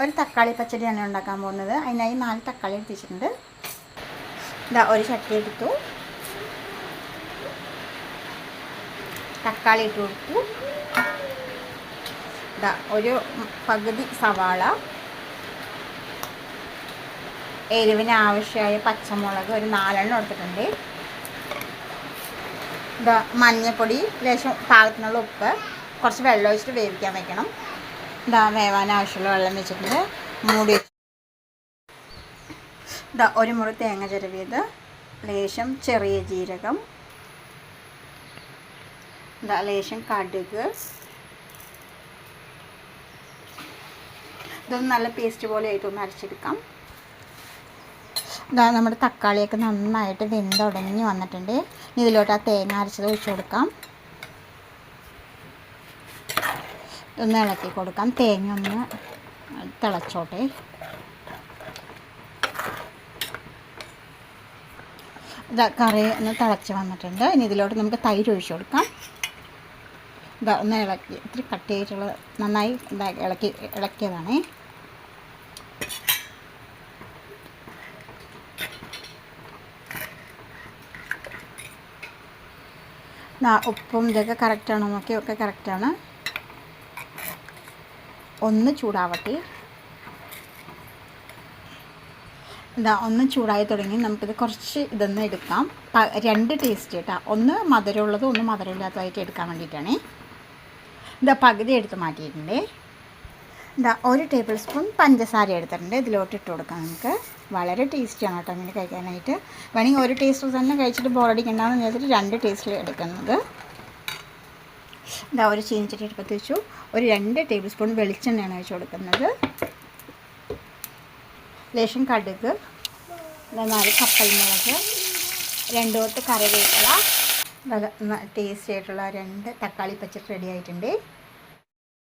ഒരു തക്കാളി പച്ചടിയാണ് ഉണ്ടാക്കാൻ പോകുന്നത്. അതിനായി 4 തക്കാളി എടുത്തിട്ടുണ്ട്. ഇതാ ഒരു ചട്ടി എടുത്തു, തക്കാളി ഇട്ട് കൊടുത്തു. ഇതാ ഒരു പകുതി സവാള, എരിവിന് ആവശ്യമായ പച്ചമുളക് ഒരു 4 എണ്ണം എടുത്തിട്ടുണ്ട്. ഇതാ മഞ്ഞൾപ്പൊടി, ലേശം പാകത്തിനുള്ള ഉപ്പ്, കുറച്ച് വെള്ളം ഒഴിച്ചിട്ട് വേവിക്കാൻ വെക്കണം. ഇതാ വേവാൻ ആവശ്യമുള്ള വെള്ളം വെച്ചിട്ടുണ്ട്, മൂടി. ഇതാ ഒരു മുറി തേങ്ങ ചിരവിയത്, ലേശം ചെറിയ ജീരകം, ഇതാ ലേശം കടുക്. ഇതൊന്ന് നല്ല പേസ്റ്റ് പോലെ ആയിട്ടൊന്ന് അരച്ചെടുക്കാം. ഇതാ നമ്മുടെ തക്കാളിയൊക്കെ നന്നായിട്ട് വെന്തുടഞ്ഞ് വന്നിട്ടുണ്ട്. ഇതിലോട്ട് ആ തേങ്ങ അരച്ചത് ഒഴിച്ച് കൊടുക്കാം. ഒന്ന് ഇളക്കി കൊടുക്കാം. തേങ്ങ ഒന്ന് തിളച്ചോട്ടെ. ഇതാ കറി ഒന്ന് തിളച്ച് വന്നിട്ടുണ്ട്. ഇനി ഇതിലോട്ട് നമുക്ക് തൈര് ഒഴിച്ച് കൊടുക്കാം. ഇതാ ഒന്ന് ഇളക്കി, ഇത്തിരി കട്ടി ആയിട്ടുള്ള നന്നായി ഇളക്കിയതാണേ. ഉപ്പും ഇതൊക്കെ കറക്റ്റാണോ നോക്കിയൊക്കെ കറക്റ്റാണ്. ഒന്ന് ചൂടാവട്ടെ. ഇതാ ഒന്ന് ചൂടായി തുടങ്ങി. നമുക്കിത് കുറച്ച് ഇതൊന്ന് എടുക്കാം. 2 ടേസ്റ്റ് കേട്ടോ, ഒന്ന് മധുരമുള്ളതും ഒന്ന് മധുരമില്ലാത്തതായിട്ട് എടുക്കാൻ വേണ്ടിയിട്ടാണ്. ഇതാ പകുതി എടുത്ത് മാറ്റിയിട്ടുണ്ട്. ഇതാ 1 ടേബിൾ സ്പൂൺ പഞ്ചസാര എടുത്തിട്ടുണ്ട്. ഇതിലോട്ട് ഇട്ട് കൊടുക്കാം. നമുക്ക് വളരെ ടേസ്റ്റിയാണ് കേട്ടോ അങ്ങനെ കഴിക്കാനായിട്ട്. വേണമെങ്കിൽ 1 ടേസ്റ്റ് തന്നെ കഴിച്ചിട്ട് ബോറടിക്കണ്ടെന്ന് വിചാരിച്ചിട്ട് 2 ടേസ്റ്റിൽ എടുക്കുന്നത്. ഇതാ ഒരു ചീനിച്ചട്ടി എടുപ്പത്ത് വെച്ചു. ഒരു 2 ടേബിൾ സ്പൂൺ വെളിച്ചെണ്ണയാണ് വെച്ച് കൊടുക്കുന്നത്. ലേശം കടുക്, 4 കപ്പൽമുളക്, 2 കൊത്ത് കറിവേപ്പില, നല്ല ടേസ്റ്റി ആയിട്ടുള്ള 2 തക്കാളി പച്ചടി റെഡി ആയിട്ടുണ്ട്.